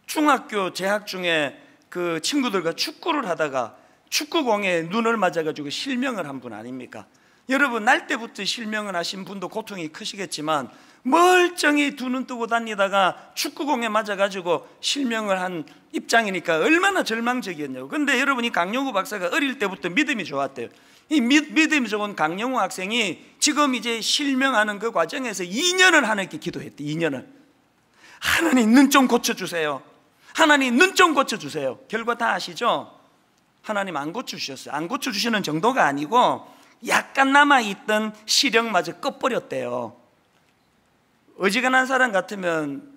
중학교 재학 중에 그 친구들과 축구를 하다가 축구공에 눈을 맞아가지고 실명을 한 분 아닙니까? 여러분, 날 때부터 실명을 하신 분도 고통이 크시겠지만 멀쩡히 두 눈 뜨고 다니다가 축구공에 맞아가지고 실명을 한 입장이니까 얼마나 절망적이었냐고. 근데 여러분, 이 강영우 박사가 어릴 때부터 믿음이 좋았대요. 이 믿음이 좋은 강영우 학생이 지금 이제 실명하는 그 과정에서 2년을 하나님께 기도했대. 2년을. 하나님, 눈 좀 고쳐주세요. 하나님, 눈 좀 고쳐주세요. 결과 다 아시죠? 하나님 안 고쳐주셨어요. 안 고쳐주시는 정도가 아니고 약간 남아있던 시력마저 꺼버렸대요. 어지간한 사람 같으면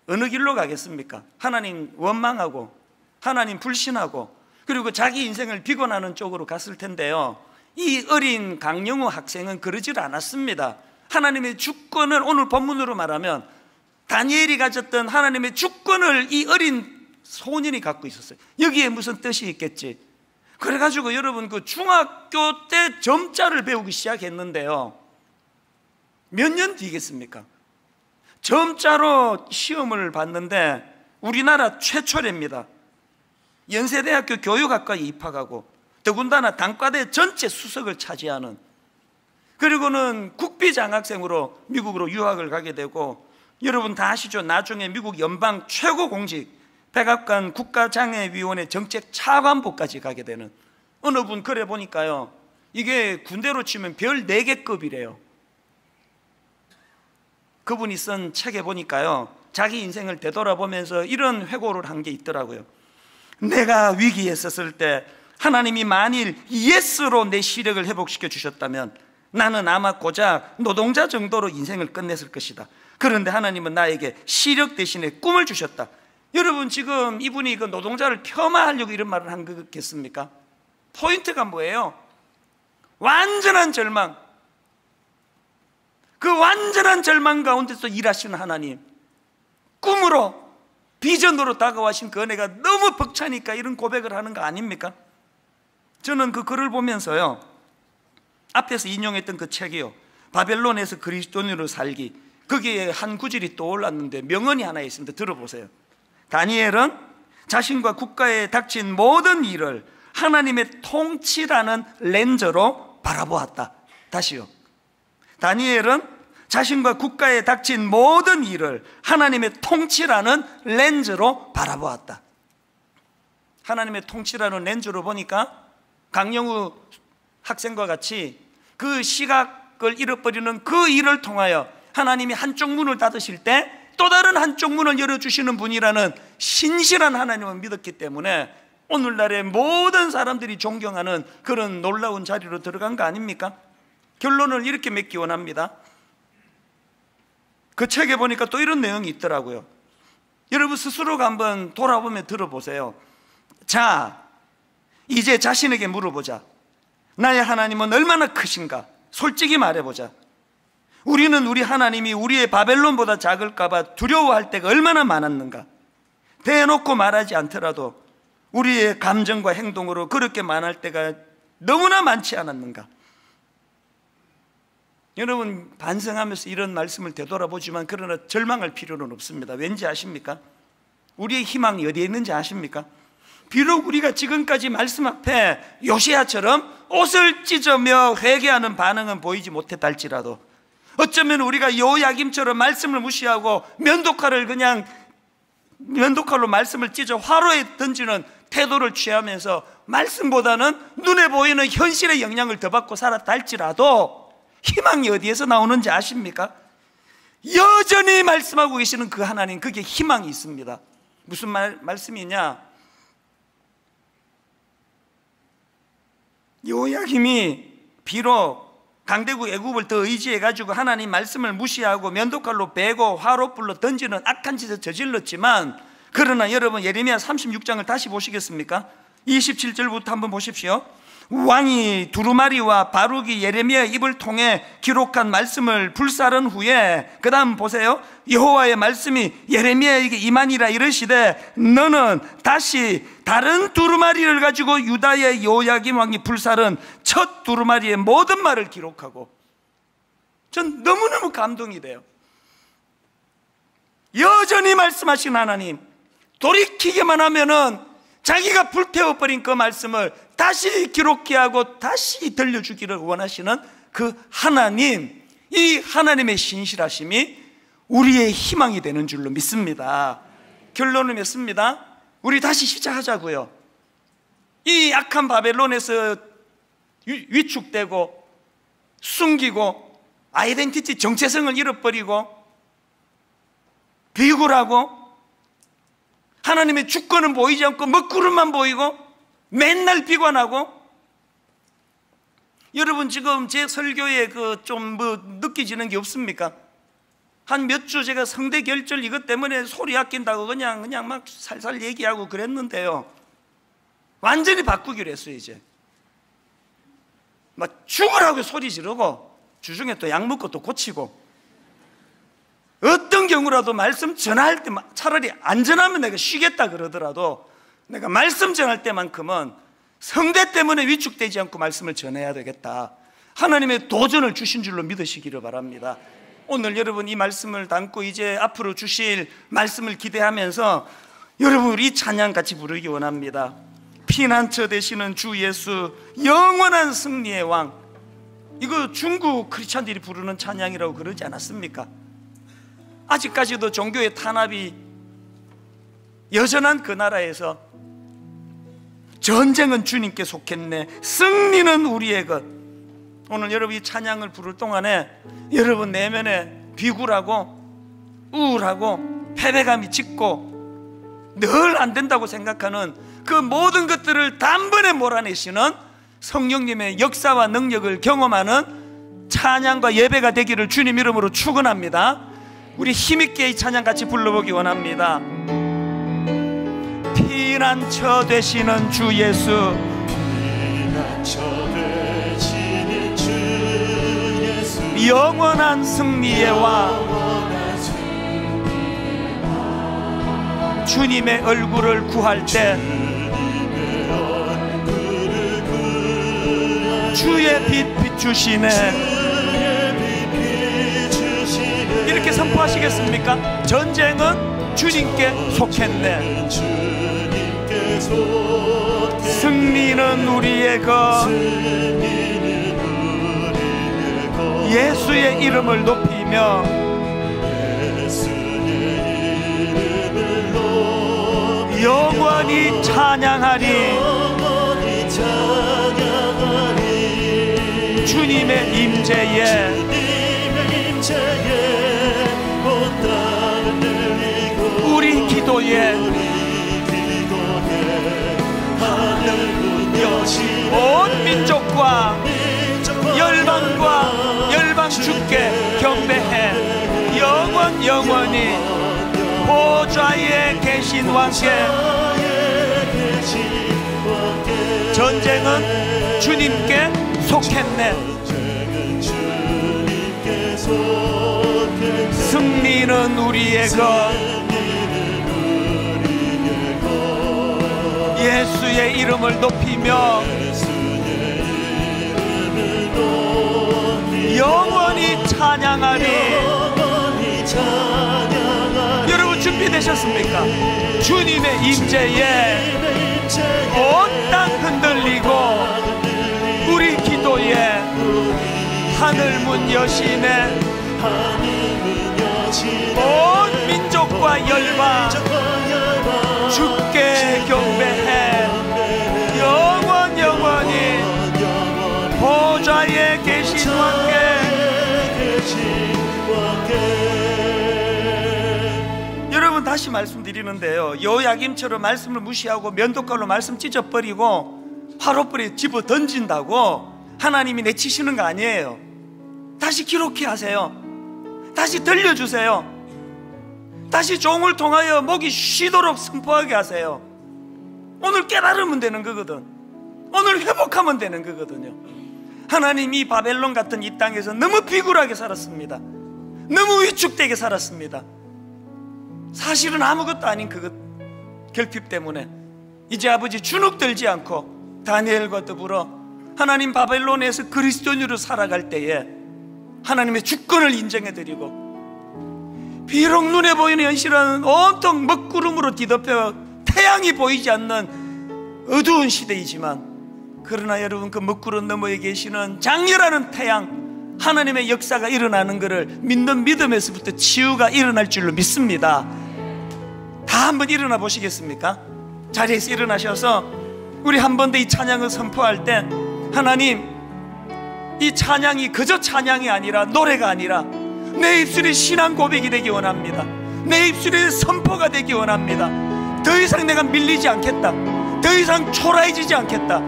어느 길로 가겠습니까? 하나님 원망하고 하나님 불신하고 그리고 자기 인생을 비관하는 쪽으로 갔을 텐데요, 이 어린 강영우 학생은 그러질 않았습니다. 하나님의 주권을, 오늘 본문으로 말하면 다니엘이 가졌던 하나님의 주권을 이 어린 소년이 갖고 있었어요. 여기에 무슨 뜻이 있겠지. 그래가지고 여러분, 그 중학교 때 점자를 배우기 시작했는데요, 몇 년 뒤겠습니까? 점자로 시험을 봤는데 우리나라 최초랍니다. 연세대학교 교육학과에 입학하고 더군다나 단과대 전체 수석을 차지하는, 그리고는 국비장학생으로 미국으로 유학을 가게 되고, 여러분 다 아시죠? 나중에 미국 연방 최고 공직 백악관 국가장애위원회 정책 차관보까지 가게 되는 어느 분 글에 보니까요, 이게 군대로 치면 별 4개급이래요. 그분이 쓴 책에 보니까요, 자기 인생을 되돌아보면서 이런 회고를 한 게 있더라고요. 내가 위기에 있었을 때 하나님이 만일 예스로 내 시력을 회복시켜 주셨다면 나는 아마 고작 노동자 정도로 인생을 끝냈을 것이다. 그런데 하나님은 나에게 시력 대신에 꿈을 주셨다. 여러분, 지금 이분이 그 노동자를 폄하하려고 이런 말을 한 거겠습니까? 포인트가 뭐예요? 완전한 절망. 그 완전한 절망 가운데서 일하시는 하나님, 꿈으로 비전으로 다가와신 그 은혜가 너무 벅차니까 이런 고백을 하는 거 아닙니까? 저는 그 글을 보면서요, 앞에서 인용했던 그 책이요, 바벨론에서 그리스도인으로 살기, 거기에 한 구절이 떠올랐는데 명언이 하나 있습니다. 들어보세요. 다니엘은 자신과 국가에 닥친 모든 일을 하나님의 통치라는 렌즈로 바라보았다. 다시요. 다니엘은 자신과 국가에 닥친 모든 일을 하나님의 통치라는 렌즈로 바라보았다. 하나님의 통치라는 렌즈로 보니까 강영우 학생과 같이 그 시각을 잃어버리는 그 일을 통하여 하나님이 한쪽 문을 닫으실 때 또 다른 한쪽 문을 열어주시는 분이라는 신실한 하나님을 믿었기 때문에 오늘날의 모든 사람들이 존경하는 그런 놀라운 자리로 들어간 거 아닙니까? 결론을 이렇게 맺기 원합니다. 그 책에 보니까 또 이런 내용이 있더라고요. 여러분 스스로가 한번 돌아보며 들어보세요. 자, 이제 자신에게 물어보자. 나의 하나님은 얼마나 크신가? 솔직히 말해보자. 우리는 우리 하나님이 우리의 바벨론보다 작을까 봐 두려워할 때가 얼마나 많았는가? 대놓고 말하지 않더라도 우리의 감정과 행동으로 그렇게 말할 때가 너무나 많지 않았는가? 여러분 반성하면서 이런 말씀을 되돌아보지만 그러나 절망할 필요는 없습니다. 왠지 아십니까? 우리의 희망이 어디에 있는지 아십니까? 비록 우리가 지금까지 말씀 앞에 요시야처럼 옷을 찢으며 회개하는 반응은 보이지 못했다 할지라도, 어쩌면 우리가 요야김처럼 말씀을 무시하고 면도칼로 말씀을 찢어 화로에 던지는 태도를 취하면서 말씀보다는 눈에 보이는 현실의 영향을 더 받고 살았다 할지라도 희망이 어디에서 나오는지 아십니까? 여전히 말씀하고 계시는 그 하나님, 그게 희망이 있습니다. 무슨 말씀이냐? 요야김이 비록 강대국 애굽을 더 의지해가지고 하나님 말씀을 무시하고 면도칼로 베고 화롯불로 던지는 악한 짓을 저질렀지만, 그러나 여러분 예레미야 36장을 다시 보시겠습니까? 27절부터 한번 보십시오. 왕이 두루마리와 바룩이 예레미야의 입을 통해 기록한 말씀을 불사른 후에 그 다음 보세요. 여호와의 말씀이 예레미야에게 임하니라 이르시되 너는 다시 다른 두루마리를 가지고 유다의 요야김 왕이 불사른 첫 두루마리의 모든 말을 기록하고. 전 너무너무 감동이 돼요. 여전히 말씀하신 하나님, 돌이키기만 하면은 자기가 불태워버린 그 말씀을 다시 기록해 하고 다시 들려주기를 원하시는 그 하나님, 이 하나님의 신실하심이 우리의 희망이 되는 줄로 믿습니다. 결론을 맺습니다. 우리 다시 시작하자고요. 이 악한 바벨론에서 위축되고 숨기고 아이덴티티 정체성을 잃어버리고 비굴하고 하나님의 주권은 보이지 않고 먹구름만 보이고 맨날 비관하고. 여러분 지금 제 설교에 좀 느껴지는 게 없습니까? 한 몇 주 제가 성대 결절 이것 때문에 소리 아낀다고 그냥 막 살살 얘기하고 그랬는데요, 완전히 바꾸기로 했어요. 이제 막 죽으라고 소리 지르고 주중에 또 약 먹고 또 고치고, 어떤 경우라도 말씀 전할 때 차라리 안 전하면 내가 쉬겠다 그러더라도 내가 말씀 전할 때만큼은 성대 때문에 위축되지 않고 말씀을 전해야 되겠다. 하나님의 도전을 주신 줄로 믿으시기를 바랍니다. 오늘 여러분 이 말씀을 담고 이제 앞으로 주실 말씀을 기대하면서 여러분 우리 찬양 같이 부르기 원합니다. 피난처 되시는 주 예수, 영원한 승리의 왕. 이거 중국 크리스찬들이 부르는 찬양이라고 그러지 않았습니까? 아직까지도 종교의 탄압이 여전한 그 나라에서 전쟁은 주님께 속했네, 승리는 우리의 것. 오늘 여러분 이 찬양을 부를 동안에 여러분 내면에 비굴하고 우울하고 패배감이 짙고 늘 안 된다고 생각하는 그 모든 것들을 단번에 몰아내시는 성령님의 역사와 능력을 경험하는 찬양과 예배가 되기를 주님 이름으로 축원합니다. 우리 힘있게 이 찬양 같이 불러보기 원합니다. 피난처 되시는 주 예수, 피난처 되시는 주 예수, 영원한 승리의 왕, 주님의 얼굴을 구할 때 주의 빛 비추시네. 이렇게 선포하시겠습니까? 전쟁은 주님께 속했네, 승리는 우리의 것. 예수의 이름을 높이며 영원히 찬양하리. 주님의 임재에 우리 기도에 하늘 여시 온 민족과 열방과 열방 주께 경배해. 영원히 보좌에 계신 왕께. 전쟁은 주님께 속했네, 승리는 우리의 것. 예수의 이름을 높이며 영원히 찬양하리. 여러분 준비되셨습니까? 주님의 임재에 온 땅 흔들리고 우리 기도에 하늘 문 여시네. 온 민족과 열방 주께 경배해. 여러분 다시 말씀드리는데요, 여호야김처럼 말씀을 무시하고 면도칼로 말씀 찢어버리고 화롯불에 집어 던진다고 하나님이 내치시는 거 아니에요. 다시 기록해 하세요. 다시 들려주세요. 다시 종을 통하여 목이 쉬도록 선포하게 하세요. 오늘 깨달으면 되는 거거든. 오늘 회복하면 되는 거거든요. 하나님이 이 바벨론 같은 이 땅에서 너무 비굴하게 살았습니다. 너무 위축되게 살았습니다. 사실은 아무것도 아닌 그 결핍 때문에 이제 아버지 주눅 들지 않고 다니엘과 더불어 하나님 바벨론에서 그리스도인으로 살아갈 때에 하나님의 주권을 인정해드리고, 비록 눈에 보이는 현실은 온통 먹구름으로 뒤덮여 태양이 보이지 않는 어두운 시대이지만, 그러나 여러분 그 먹구름 너머에 계시는 장렬하는 태양, 하나님의 역사가 일어나는 것을 믿는 믿음에서부터 치유가 일어날 줄로 믿습니다. 다 한번 일어나 보시겠습니까? 자리에서 일어나셔서 우리 한 번 더 이 찬양을 선포할 때, 하나님, 이 찬양이 그저 찬양이 아니라, 노래가 아니라 내 입술이 신앙 고백이 되기 원합니다. 내 입술이 선포가 되기 원합니다. 더 이상 내가 밀리지 않겠다. 더 이상 초라해지지 않겠다.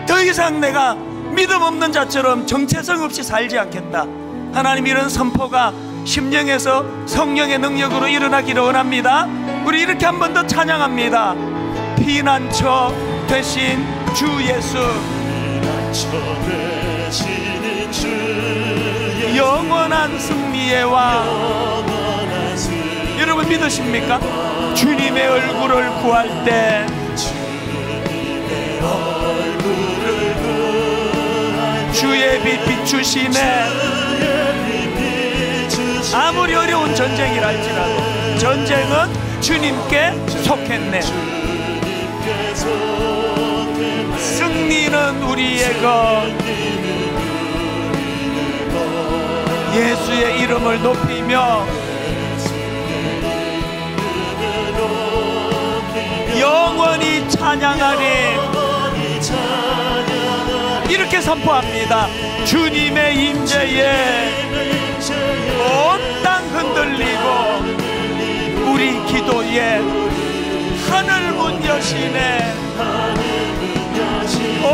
더 이상 내가 믿음 없는 자처럼 정체성 없이 살지 않겠다. 하나님, 이런 선포가 심령에서 성령의 능력으로 일어나기를 원합니다. 우리 이렇게 한 번 더 찬양합니다. 피난처 되신 주 예수, 영원한 승리의 왕. 여러분 믿으십니까? 주님의 얼굴을 구할 때, 주의 빛 비추시네. 아무리 어려운 전쟁이라 할지라도 전쟁은 주님께 속했네. 승리는 우리의 것. 예수의 이름을 높이며 영원히 찬양하니, 이렇게 선포합니다. 주님의 임재에 온 땅 흔들리고 우리 기도에 하늘 문 여시네. 온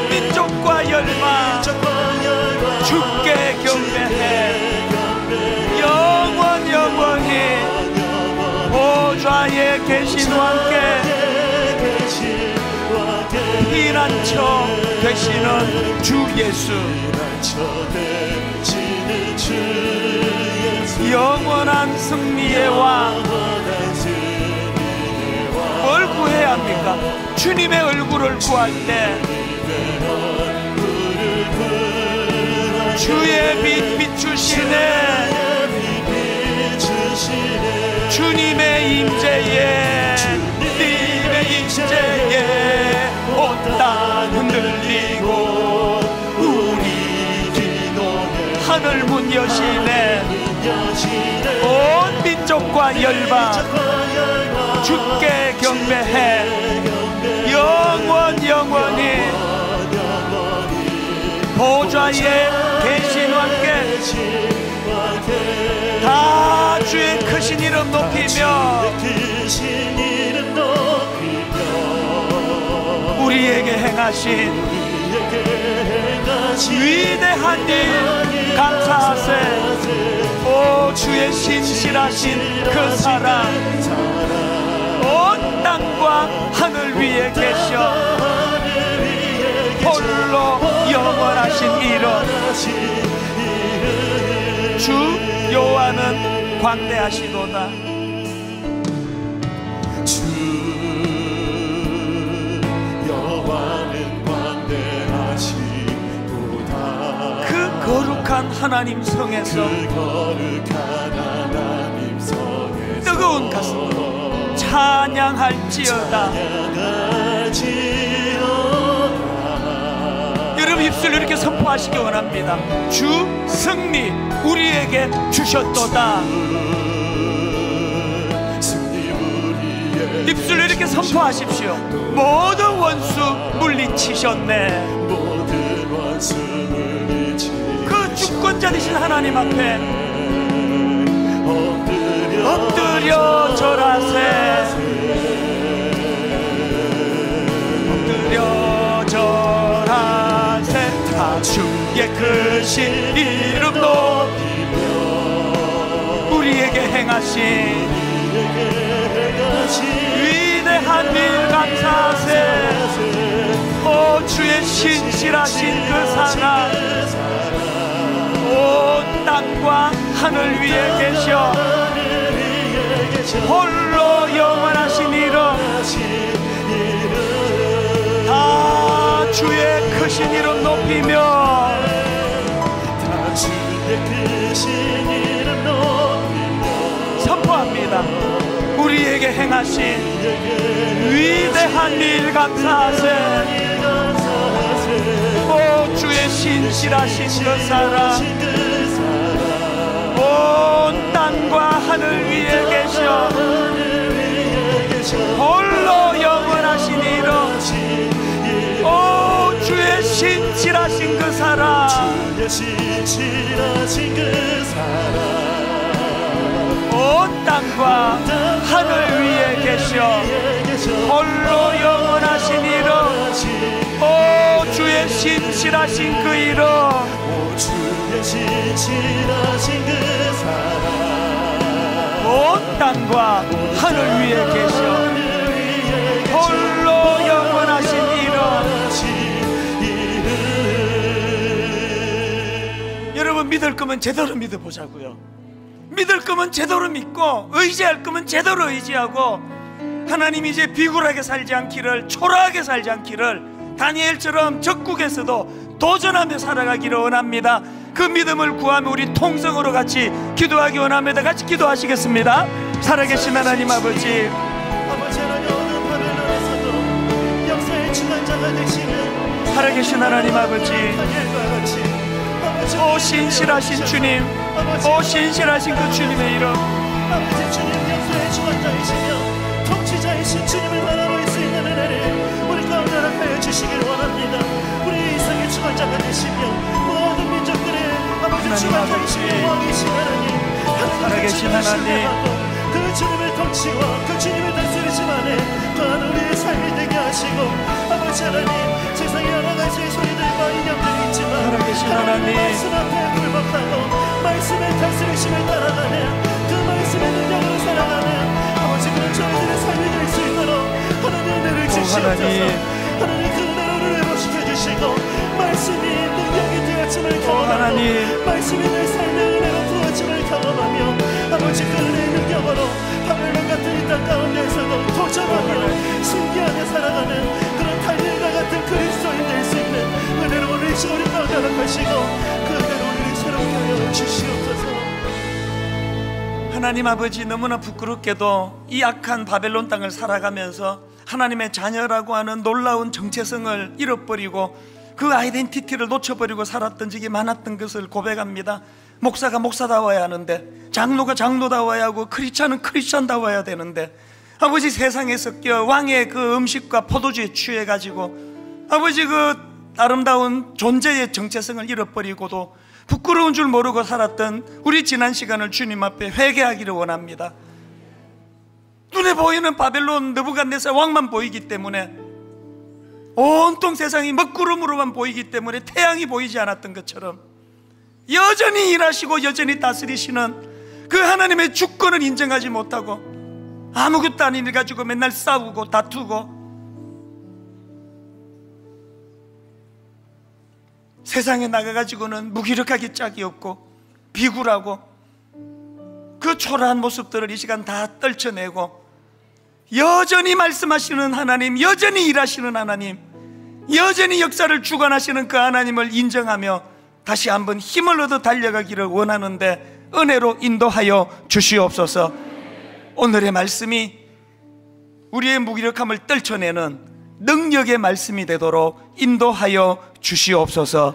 민족과 열방 주께 경배해. 영원히 보좌에 계신 왕께 피난처 되시는 주 예수, 영원한 승리의 왕. 뭘 구해야 합니까? 주님의 얼굴을 구할 때 주의 빛 비추시네. 주님의 임재에, 주님의 임재에 온 땅 흔들리고 우리 기도에 하늘 문 여시네. 온 민족과 열방 주께 경배해. 영원히 보좌에 계신 왕께 다 주의 크신 이름 높이며 우리에게 행하신 위대한 일 감사하세. 오 주의 신실하신 그 사랑, 온 땅과 하늘 위에 계셔 홀로 영원하신 이름. 주 여호와는 광대하시도다. 주 여호와는 광대하시도다. 그 거룩한 하나님 성에서 뜨거운 가슴으로 찬양할지어다. 여러분 입술로 이렇게 선포하시기 원합니다. 주 승리 우리에게 주셨도다. 입술로 이렇게 선포하십시오. 모든 원수 물리치셨네. 그 주권자 되신 하나님 앞에 엎드려 절하세. 주의 크신 이름 높이며 우리에게 행하신 위대한 일 감사하세. 오 주의 신실하신 그 사랑 온 땅과 하늘 위에 계셔 홀로 영원하신 이름 다 주의 크신 이름 높이며 선포합니다. 우리에게 행하신 위대한 일 감사하세. 오 주의 신실하신 그 사랑 온 땅과 하늘 위에 계셔 홀로 영원하신 이름 오 주의 신실하신 그 사랑 온 땅과 하늘 위에 계셔 홀로 영원하신 이름 오 주의 신실하신 그 이름 온 땅과 하늘 위에 계셔 홀로 영원하신 이름. 여러분 믿을 거면 제대로 믿어보자고요. 믿을 거면 제대로 믿고 의지할 거면 제대로 의지하고 하나님이 이제 비굴하게 살지 않기를 초라하게 살지 않기를 다니엘처럼 적국에서도 도전하며 살아가기를 원합니다. 그 믿음을 구하며 우리 통성으로 같이 기도하기 원합니다. 같이 기도하시겠습니다. 살아계신 하나님 아버지, 살아계신 하나님 아버지, 오 신실하신 주님, 오 신실하신 그 주님의 이름 아버지 주님 역사의 주관자이시며 통치자이신 주님을 바라볼 수 있는 은혜를 우리 가운데 허락하여 주시길 원합니다. 우리 이상의 주관자가 되시며 모든 민족들의 아버지 주관자이시며 왕이신 하나님, 살아계신 하나님, 그 주님의 통치와 그 주님의 다스리심 안에 또한 우리의 삶이 되게 하시고 아버지 하나님, 세상에 여러 가지의 소리들과 이념들이 있지만 살아계신 하나님, 말씀 앞에 굴복하고 말씀의 다스리심을 따라가는 그 말씀의 능력으로 살아가는 아버지 그런 저희들의 삶이 될 수 있도록 하나님의 은혜를 주시옵소서. 하나님 그 은혜로 우리를 회복시켜 주시고 말씀이 능력이 되어짐을 경험하고 말씀이 내 삶의 은혜로 부어짐을 경험하며 아버지 그 은혜의 능력으로 바벨론 같은 이 땅 가운데에서도 도전하며 승리하며 살아가는 그런 다니엘과 같은 그리스도인 될 수 있는 은혜로 오늘 이 시간 우리 가운데 허락하시고 그 은혜로 우리를 새롭게 하여 주시옵소서. 하나님 아버지, 너무나 부끄럽게도 이 악한 바벨론 땅을 살아가면서 하나님의 자녀라고 하는 놀라운 정체성을 잃어버리고 그 아이덴티티를 놓쳐버리고 살았던 적이 많았던 것을 고백합니다. 목사가 목사다워야 하는데, 장로가 장로다워야 하고, 크리스찬은 크리스찬다워야 되는데 아버지 세상에 섞여 왕의 그 음식과 포도주에 취해가지고 아버지 그 아름다운 존재의 정체성을 잃어버리고도 부끄러운 줄 모르고 살았던 우리 지난 시간을 주님 앞에 회개하기를 원합니다. 눈에 보이는 바벨론 느부갓네살 왕만 보이기 때문에, 온통 세상이 먹구름으로만 보이기 때문에 태양이 보이지 않았던 것처럼 여전히 일하시고 여전히 다스리시는 그 하나님의 주권을 인정하지 못하고 아무것도 아닌 일 가지고 맨날 싸우고 다투고 세상에 나가가지고는 무기력하기 짝이 없고 비굴하고 그 초라한 모습들을 이 시간 다 떨쳐내고 여전히 말씀하시는 하나님, 여전히 일하시는 하나님, 여전히 역사를 주관하시는 그 하나님을 인정하며 다시 한번 힘을 얻어 달려가기를 원하는데 은혜로 인도하여 주시옵소서. 오늘의 말씀이 우리의 무기력함을 떨쳐내는 능력의 말씀이 되도록 인도하여 주시옵소서.